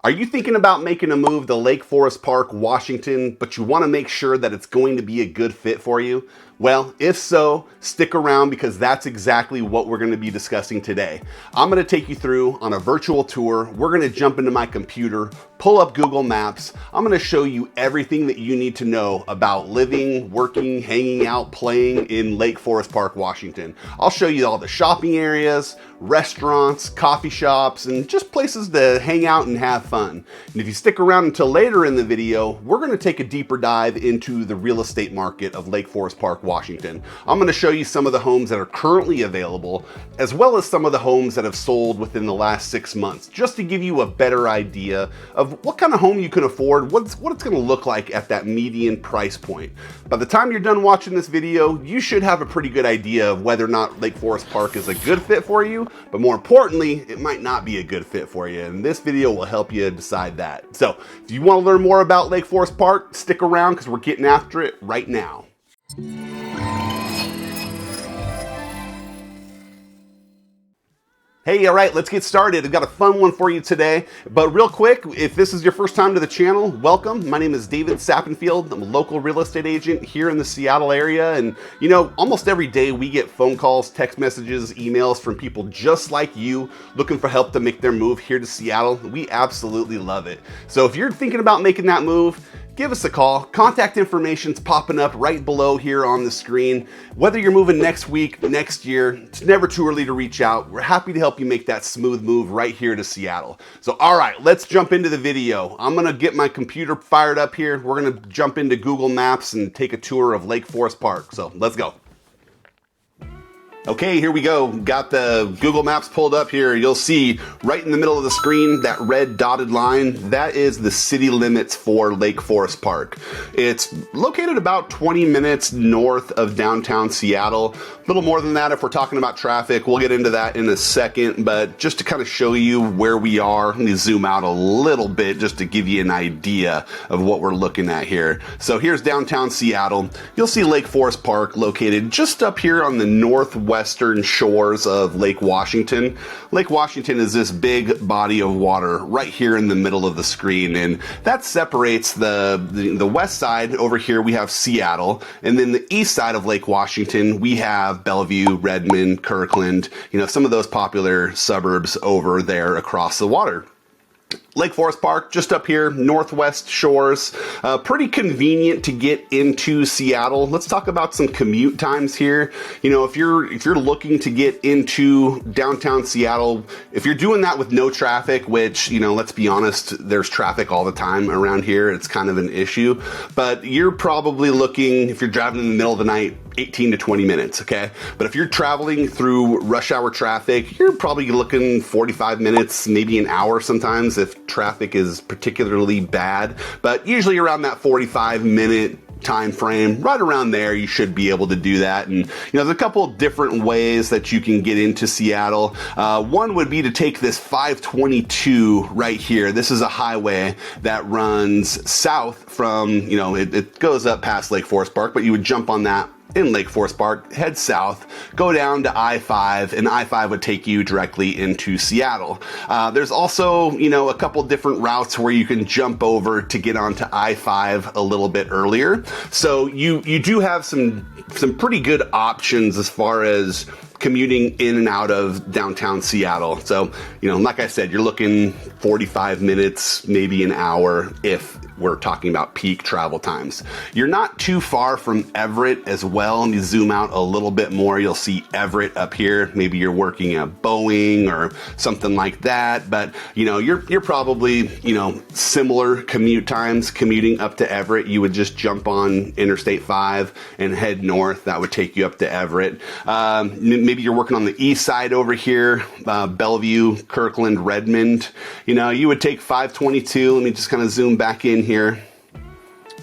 Are you thinking about making a move to Lake Forest Park, Washington, but you want to make sure that it's going to be a good fit for you? Well, if so, stick around because that's exactly what we're going to be discussing today. I'm going to take you through on a virtual tour. We're going to jump into my computer, pull up Google Maps. I'm going to show you everything that you need to know about living, working, hanging out, playing in Lake Forest Park, Washington. I'll show you all the shopping areas, restaurants, coffee shops, and just places to hang out and have fun. And if you stick around until later in the video, we're going to take a deeper dive into the real estate market of Lake Forest Park, Washington. I'm going to show you some of the homes that are currently available, as well as some of the homes that have sold within the last 6 months, just to give you a better idea of what kind of home you can afford, what it's going to look like at that median price point. By the time you're done watching this video, you should have a pretty good idea of whether or not Lake Forest Park is a good fit for you, but more importantly, it might not be a good fit for you, and this video will help you decide that. So if you want to learn more about Lake Forest Park, stick around because we're getting after it right now. Hey, all right, let's get started. I've got a fun one for you today. But real quick, if this is your first time to the channel, welcome. My name is David Sappenfield. I'm a local real estate agent here in the Seattle area. And you know, almost every day we get phone calls, text messages, emails from people just like you looking for help to make their move here to Seattle. We absolutely love it. So if you're thinking about making that move, give us a call. Contact information's popping up right below here on the screen. Whether you're moving next week, next year, it's never too early to reach out. We're happy to help you make that smooth move right here to Seattle. So all right, let's jump into the video. I'm gonna get my computer fired up here. We're gonna jump into Google Maps and take a tour of Lake Forest Park. So let's go. Okay, here we go. Got the Google Maps pulled up here. You'll see right in the middle of the screen, that red dotted line, that is the city limits for Lake Forest Park. It's located about 20 minutes north of downtown Seattle. A little more than that if we're talking about traffic. We'll get into that in a second, but just to kind of show you where we are, let me zoom out a little bit just to give you an idea of what we're looking at here. So here's downtown Seattle. You'll see Lake Forest Park located just up here on the northwestern shores of Lake Washington. Lake Washington is this big body of water right here in the middle of the screen, and that separates the west side. Over here we have Seattle, and then the east side of Lake Washington we have Bellevue, Redmond, Kirkland, you know, some of those popular suburbs over there across the water. Lake Forest Park, just up here, northwest shores, pretty convenient to get into Seattle. Let's talk about some commute times here. You know, if you're looking to get into downtown Seattle, if you're doing that with no traffic, which, you know, let's be honest, there's traffic all the time around here. It's kind of an issue, but you're probably looking, if you're driving in the middle of the night, 18 to 20 minutes, okay? But if you're traveling through rush hour traffic, you're probably looking 45 minutes, maybe an hour sometimes if traffic is particularly bad, but usually around that 45-minute time frame, right around there, you should be able to do that. And you know, there's a couple of different ways that you can get into Seattle. One would be to take this 522 right here. This is a highway that runs south from, you know, it goes up past Lake Forest Park, but you would jump on that in Lake Forest Park, head south, go down to I-5, and I-5 would take you directly into Seattle. There's also, you know, a couple different routes where you can jump over to get onto I-5 a little bit earlier. So you do have some pretty good options as far as commuting in and out of downtown Seattle. So, you know, like I said, you're looking 45 minutes, maybe an hour if we're talking about peak travel times. You're not too far from Everett as well. And you zoom out a little bit more, you'll see Everett up here. Maybe you're working at Boeing or something like that, but you know, you're probably, you know, similar commute times commuting up to Everett. You would just jump on Interstate 5 and head north. That would take you up to Everett. Maybe you're working on the east side over here, Bellevue, Kirkland, Redmond. You know, you would take 522. Let me just kind of zoom back in here.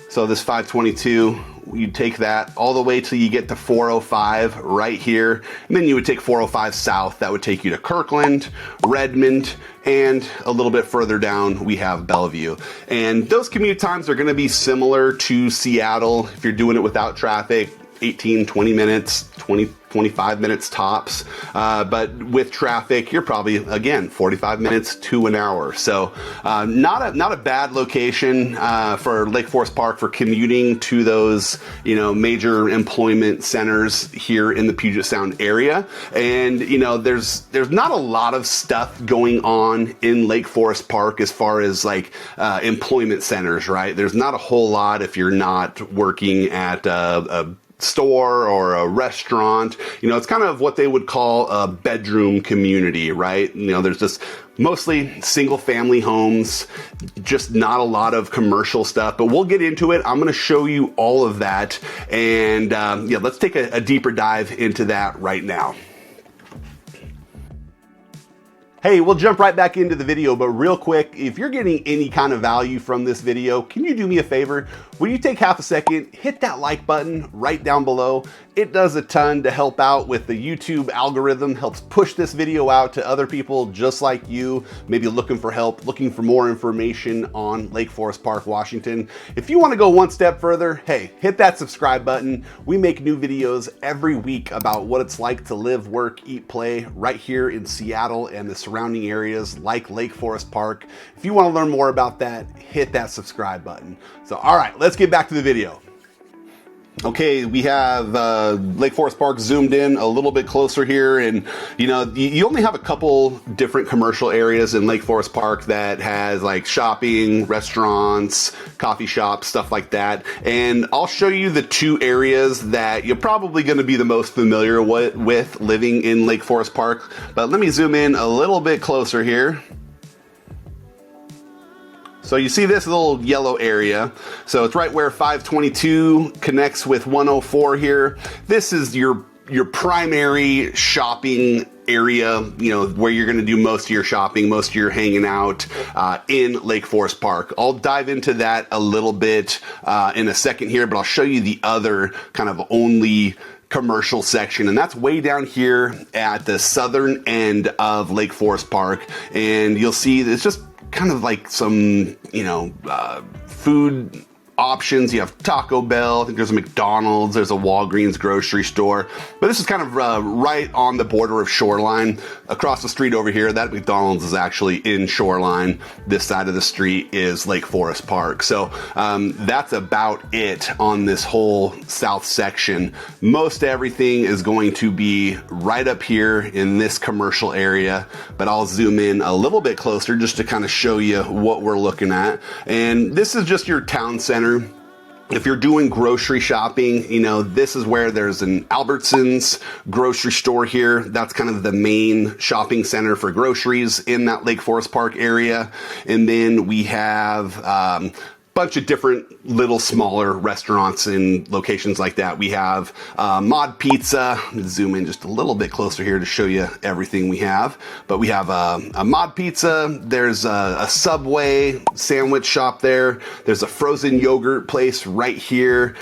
So this 522, you take that all the way till you get to 405 right here, and then you would take 405 south. That would take you to Kirkland, Redmond, and a little bit further down we have Bellevue. And those commute times are going to be similar to Seattle if you're doing it without traffic. 18, 20 minutes, 25 minutes tops. But with traffic, you're probably, again, 45 minutes to an hour. So not a bad location for Lake Forest Park for commuting to those, major employment centers here in the Puget Sound area. And, there's not a lot of stuff going on in Lake Forest Park as far as like employment centers, right? There's not a whole lot if you're not working at a store or a restaurant. It's kind of what they would call a bedroom community, right? There's just mostly single family homes, just not a lot of commercial stuff, but we'll get into it. I'm going to show you all of that. And let's take a deeper dive into that right now. Hey, we'll jump right back into the video, but real quick, if you're getting any kind of value from this video, can you do me a favor? Will you take half a second, hit that like button right down below? It does a ton to help out with the YouTube algorithm, helps push this video out to other people just like you, maybe looking for help, looking for more information on Lake Forest Park, Washington. If you want to go one step further, hey, hit that subscribe button. We make new videos every week about what it's like to live, work, eat, play right here in Seattle and the surrounding areas like Lake Forest Park. If you want to learn more about that, hit that subscribe button. So, all right, let's get back to the video. Okay, we have Lake Forest Park zoomed in a little bit closer here, and you only have a couple different commercial areas in Lake Forest Park that has like shopping, restaurants, coffee shops, stuff like that. And I'll show you the two areas that you're probably going to be the most familiar with living in Lake Forest Park. But let me zoom in a little bit closer here. So you see this little yellow area. So it's right where 522 connects with 104 here. This is your primary shopping area, where you're going to do most of your shopping, most of your hanging out in Lake Forest Park. I'll dive into that a little bit in a second here, but I'll show you the other kind of only commercial section, and that's way down here at the southern end of Lake Forest Park. And you'll see it's just kind of like some, food options. You have Taco Bell, I think there's a McDonald's, there's a Walgreens grocery store, but this is kind of right on the border of Shoreline. Across the street over here, that McDonald's is actually in Shoreline. This side of the street is Lake Forest Park. So that's about it on this whole south section. Most everything is going to be right up here in this commercial area, but I'll zoom in a little bit closer just to kind of show you what we're looking at. And this is just your town center. If you're doing grocery shopping, this is where there's an Albertsons grocery store here. That's kind of the main shopping center for groceries in that Lake Forest Park area. And then we have bunch of different little smaller restaurants and locations like that. We have Mod Pizza. Zoom in just a little bit closer here to show you everything we have. But we have a Mod Pizza. There's a Subway sandwich shop there. There's a frozen yogurt place right here.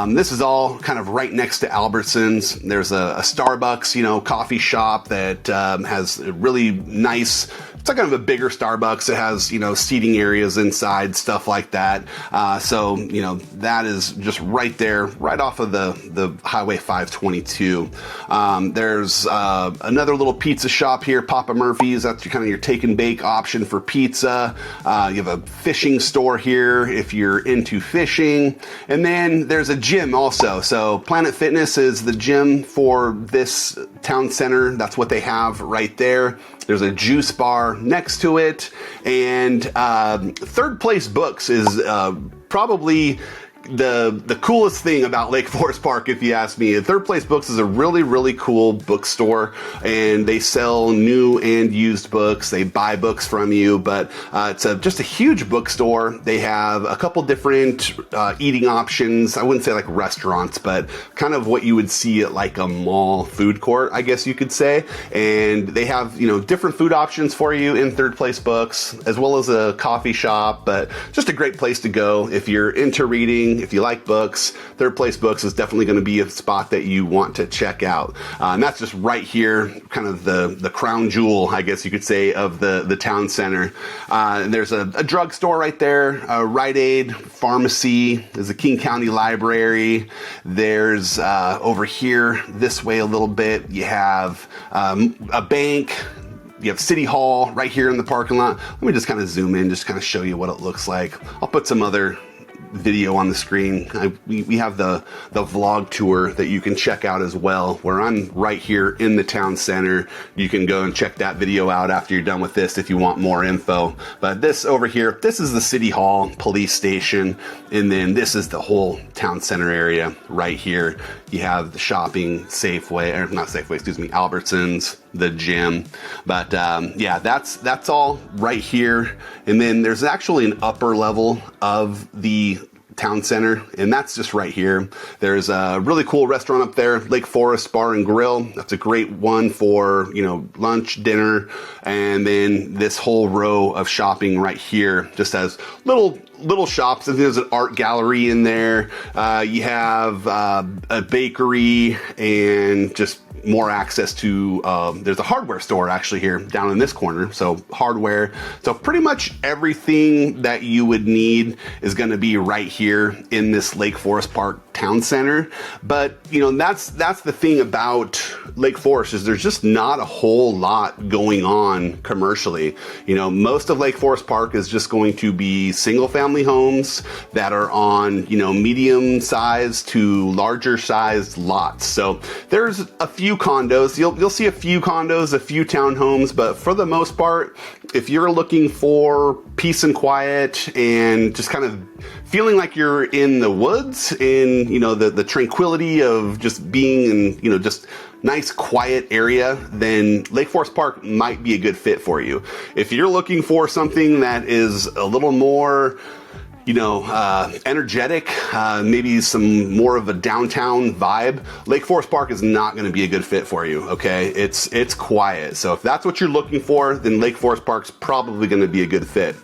This is all kind of right next to Albertsons. There's a Starbucks, coffee shop that has a really nice, it's like kind of a bigger Starbucks. It has, seating areas inside, stuff like that. So that is just right there, right off of the Highway 522. There's another little pizza shop here, Papa Murphy's. That's kind of your take and bake option for pizza. You have a fishing store here if you're into fishing. And then there's a gym also. So Planet Fitness is the gym for this town center. That's what they have right there. There's a juice bar next to it. And Third Place Books is probably the coolest thing about Lake Forest Park, if you ask me. Third Place Books is a really, really cool bookstore, and they sell new and used books. They buy books from you, but it's just a huge bookstore. They have a couple different eating options. I wouldn't say like restaurants, but kind of what you would see at like a mall food court, I guess you could say. And they have, different food options for you in Third Place Books, as well as a coffee shop, but just a great place to go if you're into reading, if you like books, Third Place Books is definitely going to be a spot that you want to check out. And that's just right here, kind of the crown jewel, I guess you could say, of the town center. And there's a drugstore right there, a Rite Aid, pharmacy, there's a King County Library. There's over here, this way a little bit, you have a bank. You have City Hall right here in the parking lot. Let me just kind of zoom in, just kind of show you what it looks like. I'll put some other video on the screen. We have the vlog tour that you can check out as well, where I'm right here in the town center. You can go and check that video out after you're done with this if you want more info. But this over here, this is the City Hall police station, and then this is the whole town center area right here. You have the shopping Safeway, or not Safeway, excuse me, Albertsons, the gym. But yeah, that's all right here. And then there's actually an upper level of the town center, and that's just right here. There's a really cool restaurant up there, Lake Forest Bar and Grill. That's a great one for, you know, lunch, dinner. And then this whole row of shopping right here just has little shops. There's an art gallery in there. You have a bakery and just more access to, there's a hardware store actually here down in this corner. So hardware. So pretty much everything that you would need is going to be right here in this Lake Forest Park town center. But, you know, that's the thing about Lake Forest, is there's just not a whole lot going on commercially. You know, most of Lake Forest Park is just going to be single family homes that are on, you know, medium sized to larger sized lots. So there's a few condos. You'll see a few condos, a few townhomes, but for the most part, if you're looking for peace and quiet and just kind of feeling like you're in the woods, in, you know, the tranquility of just being in, you know, just nice quiet area, then Lake Forest Park might be a good fit for you. If you're looking for something that is a little more, you know, energetic, maybe some more of a downtown vibe, Lake Forest Park is not going to be a good fit for you. Okay. It's quiet. So if that's what you're looking for, then Lake Forest Park's probably going to be a good fit.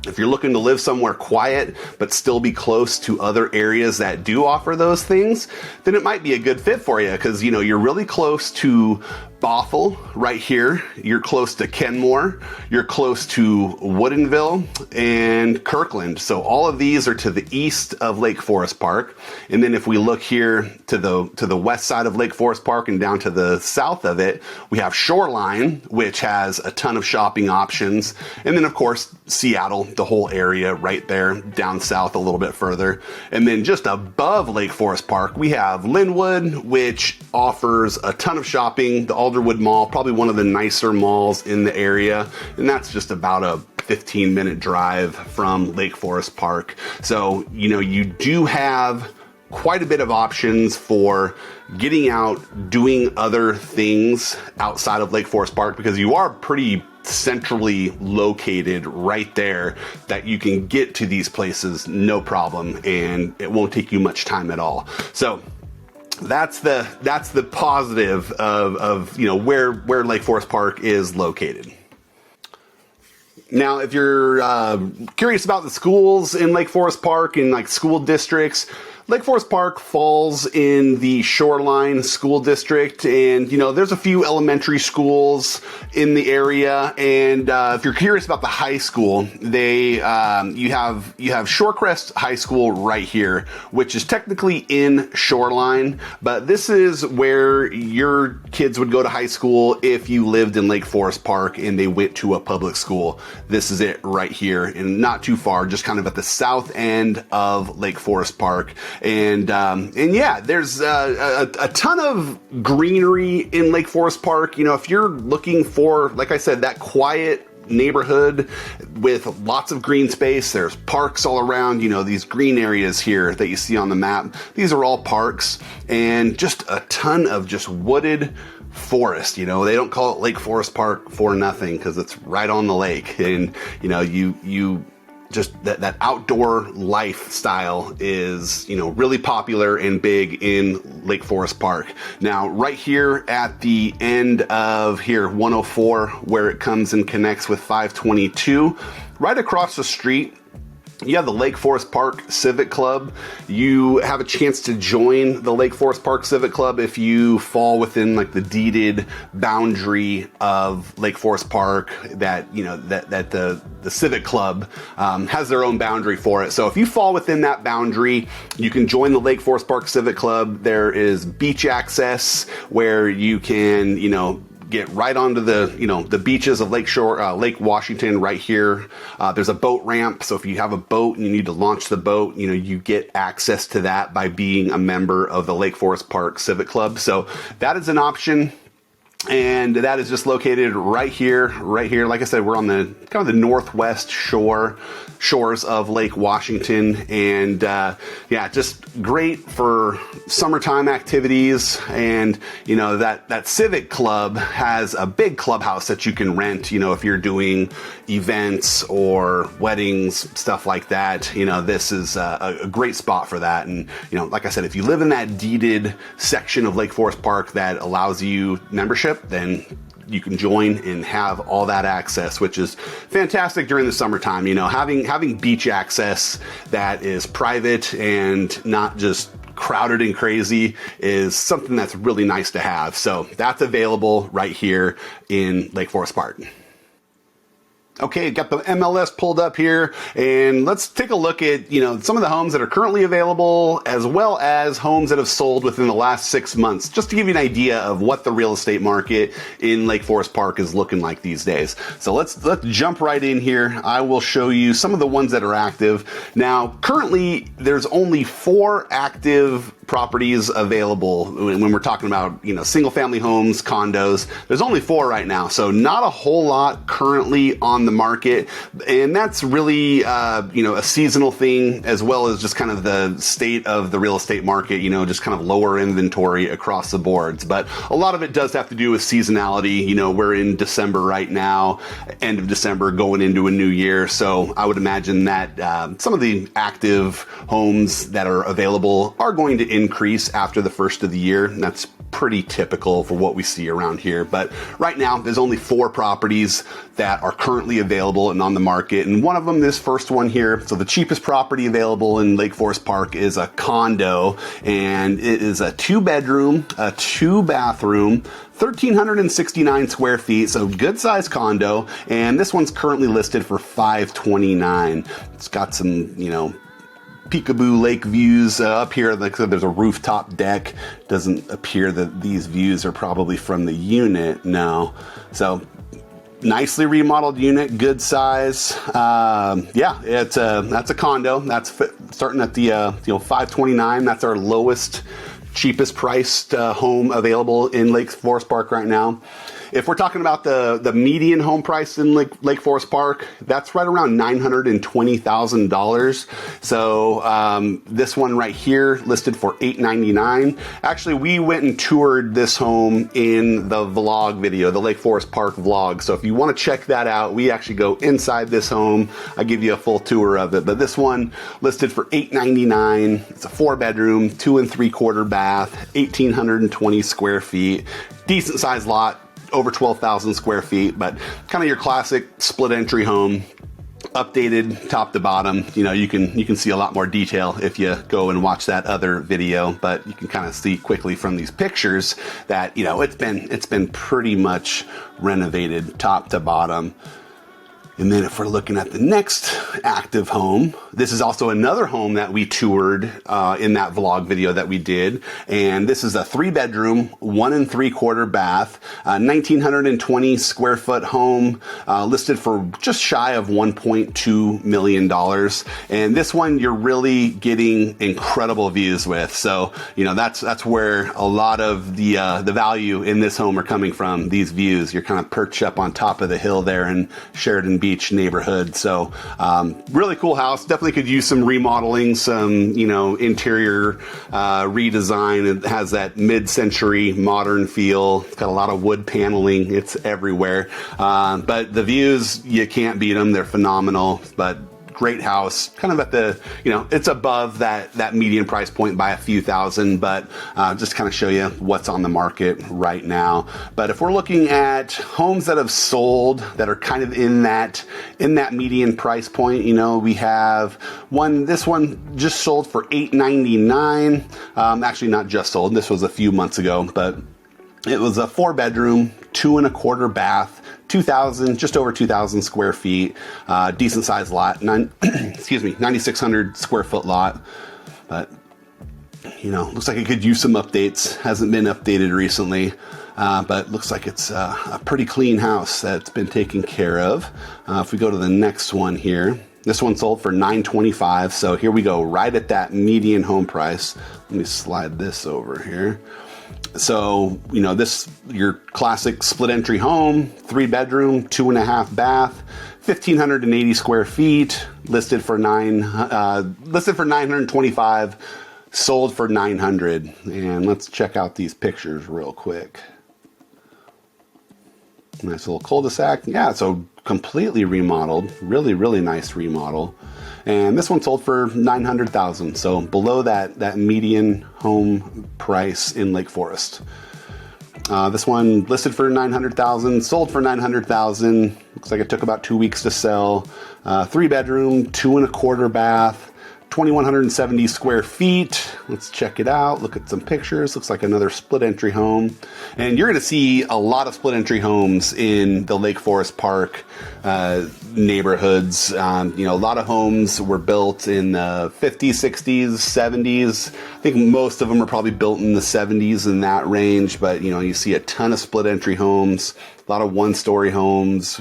If you're looking to live somewhere quiet, but still be close to other areas that do offer those things, then it might be a good fit for you, because, you know, you're really close to Bothell right here. You're close to Kenmore. You're close to Woodinville and Kirkland. So all of these are to the east of Lake Forest Park. And then if we look here to the west side of Lake Forest Park and down to the south of it, we have Shoreline, which has a ton of shopping options. And then of course, Seattle, the whole area right there, down south a little bit further. And then just above Lake Forest Park, we have Linwood, which offers a ton of shopping. The Alderwood Mall, probably one of the nicer malls in the area. And that's just about a 15-minute drive from Lake Forest Park. So, you know, you do have quite a bit of options for getting out, doing other things outside of Lake Forest Park, because you are pretty centrally located right there, that you can get to these places no problem, and it won't take you much time at all. So that's the positive of you know, where Lake Forest Park is located. Now, if you're curious about the schools in Lake Forest Park and like school districts, Lake Forest Park falls in the Shoreline School District, and, you know, there's a few elementary schools in the area. And if you're curious about the high school, you have Shorecrest High School right here, which is technically in Shoreline, but this is where your kids would go to high school if you lived in Lake Forest Park and they went to a public school. This is it right here, and not too far, just kind of at the south end of Lake Forest Park. And yeah, there's a ton of greenery in Lake Forest Park. You know, if you're looking for, like I said, that quiet neighborhood with lots of green space, there's parks all around. You know, these green areas here that you see on the map, these are all parks, and just a ton of just wooded forest. You know, they don't call it Lake Forest Park for nothing, because it's right on the lake. And, you know, you just that outdoor lifestyle is, you know, really popular and big in Lake Forest Park. Now, right here at the end of here, 104, where it comes and connects with 522, right across the street You have the Lake Forest Park Civic Club. You have a chance to join the Lake Forest Park Civic Club if you fall within like the deeded boundary of Lake Forest Park that, you know, that the Civic Club has their own boundary for it. So if you fall within that boundary, you can join the Lake Forest Park Civic Club. There is beach access where you can, you know, get right onto the, you know, the beaches of Lake Washington right here. There's a boat ramp. So if you have a boat and you need to launch the boat, you know, you get access to that by being a member of the Lake Forest Park Civic Club. So that is an option. And that is just located right here. Like I said, we're on the kind of the northwest shores of Lake Washington. And yeah, just great for summertime activities. And, you know, that Civic Club has a big clubhouse that you can rent, you know, if you're doing events or weddings, stuff like that. You know, this is a great spot for that. And, you know, like I said, if you live in that deeded section of Lake Forest Park that allows you membership, then you can join and have all that access, which is fantastic during the summertime. You know, having beach access that is private and not just crowded and crazy is something that's really nice to have. So that's available right here in Lake Forest Park. Okay, got the MLS pulled up here, and let's take a look at, you know, some of the homes that are currently available, as well as homes that have sold within the last 6 months, just to give you an idea of what the real estate market in Lake Forest Park is looking like these days. So let's jump right in here. I will show you some of the ones that are active. Now, currently, there's only 4 active properties available when we're talking about, you know, single family homes, condos. There's only 4 right now, so not a whole lot currently on the market, and that's really you know, a seasonal thing, as well as just kind of the state of the real estate market, you know, just kind of lower inventory across the boards. But a lot of it does have to do with seasonality. You know, we're in December right now, end of December, going into a new year, so I would imagine that some of the active homes that are available are going to increase after the first of the year. And that's pretty typical for what we see around here. But right now, there's only 4 properties that are currently available and on the market. And one of them, this first one here, so the cheapest property available in Lake Forest Park is a condo, and it is a 2-bedroom, a 2-bathroom, 1,369 square feet, so good sized condo. And this one's currently listed for $529. It's got some, you know, peekaboo lake views up here. Like I said, there's a rooftop deck. Doesn't appear that these views are probably from the unit. No. So nicely remodeled unit, good size. Yeah, that's a condo. That's starting at the $529. That's our lowest, cheapest priced home available in Lake Forest Park right now. If we're talking about the median home price in Lake Forest Park, that's right around $920,000. So this one right here listed for $899. Actually, we went and toured this home in the vlog video, the Lake Forest Park vlog. So if you want to check that out, we actually go inside this home. I give you a full tour of it. But this one listed for $899. It's a 4-bedroom, 2 3/4 bath, 1,820 square feet, decent sized lot. Over 12,000 square feet, but kind of your classic split entry home, updated top to bottom. You know, you can see a lot more detail if you go and watch that other video, but you can kind of see quickly from these pictures that, you know, it's been pretty much renovated top to bottom. And then if we're looking at the next active home, this is also another home that we toured in that vlog video that we did. And this is a 3-bedroom, 1 3/4 bath, 1,920 square foot home, listed for just shy of $1.2 million. And this one you're really getting incredible views with. So, you know, that's where a lot of the value in this home are coming from, these views. You're kind of perched up on top of the hill there in Sheridan Beach neighborhood. So really cool house. Definitely could use some remodeling, some, you know, interior redesign. It has that mid-century modern feel. It's got a lot of wood paneling. It's everywhere. But the views, you can't beat them. They're phenomenal. But great house, kind of at the, it's above that median price point by a few thousand, but just kind of show you what's on the market right now. But if we're looking at homes that have sold that are kind of in that median price point, we have this one just sold for $899. Actually not just sold, this was a few months ago, but it was a 4-bedroom, 2.25 bath, just over 2,000 square feet, decent sized lot, 9,600 square foot lot. But, looks like it could use some updates. Hasn't been updated recently, but looks like it's a pretty clean house that's been taken care of. If we go to the next one here, this one sold for $925. So here we go, right at that median home price. Let me slide this over here. So, this, your classic split entry home, 3-bedroom, 2.5 bath, 1,580 square feet, listed for $925, sold for $900. And let's check out these pictures real quick. Nice little cul-de-sac. Yeah, so completely remodeled. Really, really nice remodel. And this one sold for $900,000, so below that median home price in Lake Forest. This one listed for $900,000, sold for $900,000. Looks like it took about 2 weeks to sell. 3-bedroom, 2.25 bath, 2,170 square feet. Let's check it out. Look at some pictures. Looks like another split entry home. And you're going to see a lot of split entry homes in the Lake Forest Park neighborhoods. A lot of homes were built in the 50s, 60s, 70s. I think most of them are probably built in the 70s, in that range. But, you see a ton of split entry homes, a lot of one-story homes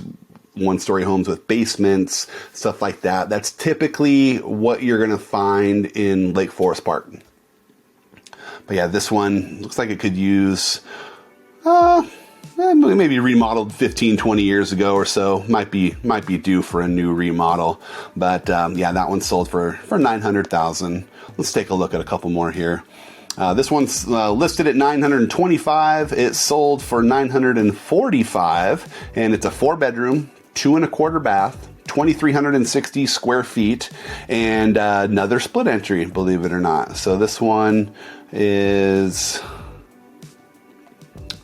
with basements, stuff like that. That's typically what you're going to find in Lake Forest Park. But yeah, this one looks like it could use maybe remodeled 15, 20 years ago or so. Might be due for a new remodel. But yeah, that one sold for $900,000. Let's take a look at a couple more here. This one's listed at $925. It sold for $945, and it's a 4-bedroom, 2.25 bath, 2,360 square feet, and another split entry, believe it or not. So this one is,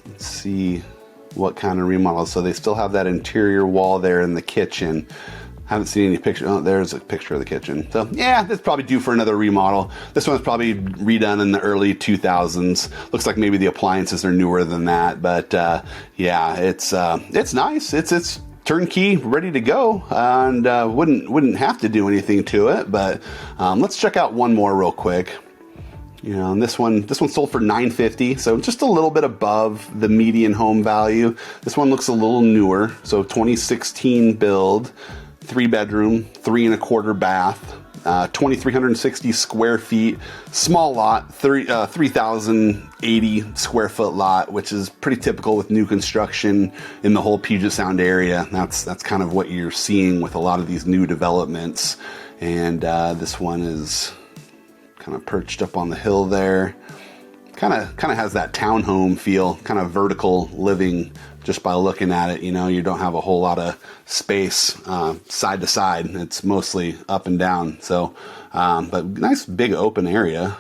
let's see what kind of remodel. So they still have that interior wall there in the kitchen. Haven't seen any picture. Oh, there's a picture of the kitchen. So yeah, that's probably due for another remodel. This one's probably redone in the early 2000s. Looks like maybe the appliances are newer than that, but yeah, it's nice. It's turnkey, ready to go, and wouldn't have to do anything to it. But let's check out one more real quick. And this one sold for $950, so just a little bit above the median home value. This one looks a little newer, so 2016 build, 3-bedroom, 3.25 bath, 2,360 square feet, small lot, 3,080 square foot lot, which is pretty typical with new construction in the whole Puget Sound area. That's kind of what you're seeing with a lot of these new developments. And this one is kind of perched up on the hill there. Kind of has that townhome feel, kind of vertical living. Just by looking at it, you don't have a whole lot of space side to side. It's mostly up and down. So, but nice big open area,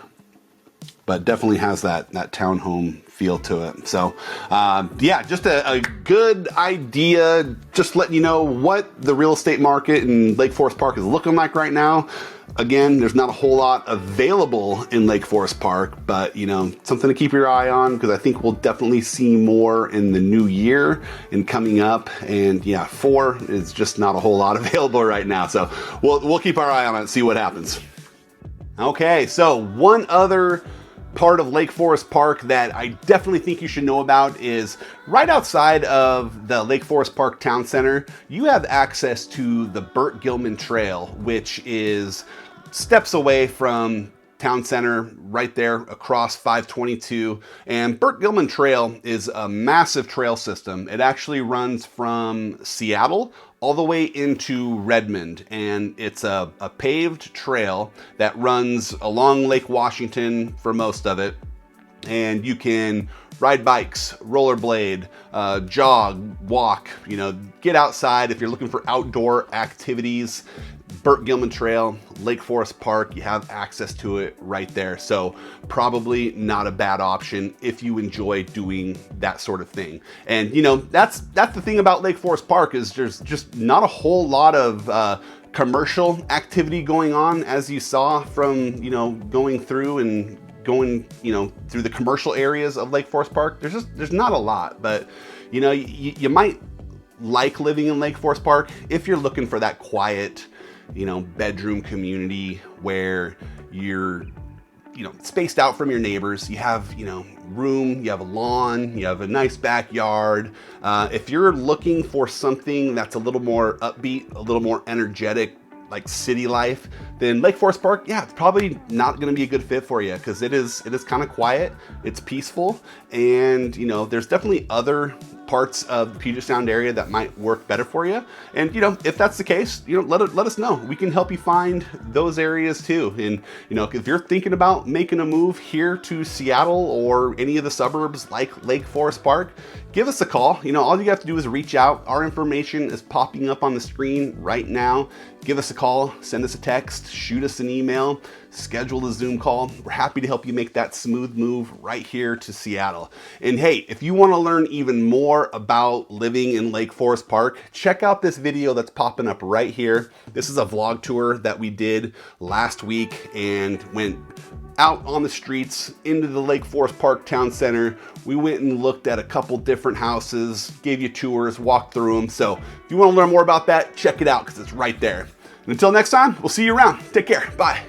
but definitely has that townhome feel to it. So, yeah, just a good idea. Just letting you know what the real estate market in Lake Forest Park is looking like right now. Again, there's not a whole lot available in Lake Forest Park, but something to keep your eye on, because I think we'll definitely see more in the new year and coming up. And yeah, 4 is just not a whole lot available right now. So we'll keep our eye on it and see what happens. Okay, so one other part of Lake Forest Park that I definitely think you should know about is right outside of the Lake Forest Park Town Center, you have access to the Burke-Gilman Trail, which is steps away from Town Center, right there across 522. And Burke-Gilman Trail is a massive trail system. It actually runs from Seattle all the way into Redmond, and it's a paved trail that runs along Lake Washington for most of it. and you can ride bikes, rollerblade, jog, walk, get outside. If you're looking for outdoor activities, Burke-Gilman Trail, Lake Forest Park, you have access to it right there. So probably not a bad option if you enjoy doing that sort of thing. And that's the thing about Lake Forest Park, is there's just not a whole lot of commercial activity going on, as you saw from going through through the commercial areas of Lake Forest Park. There's not a lot, but you might like living in Lake Forest Park if you're looking for that quiet bedroom community where you're spaced out from your neighbors. You have room, you have a lawn, you have a nice backyard. If you're looking for something that's a little more upbeat, a little more energetic, like city life, then Lake Forest Park, yeah, it's probably not going to be a good fit for you, because it is kind of quiet, it's peaceful, and there's definitely other parts of the Puget Sound area that might work better for you. And if that's the case, let us know. We can help you find those areas too. And if you're thinking about making a move here to Seattle or any of the suburbs like Lake Forest Park, give us a call. All you have to do is reach out. Our information is popping up on the screen right now. Give us a call, send us a text, shoot us an email, schedule a Zoom call. We're happy to help you make that smooth move right here to Seattle. And hey, if you want to learn even more about living in Lake Forest Park, check out this video that's popping up right here. This is a vlog tour that we did last week and went out on the streets into the Lake Forest Park Town Center. We went and looked at a couple different houses, gave you tours, walked through them. So if you want to learn more about that, check it out, because it's right there. And until next time, we'll see you around. Take care. Bye.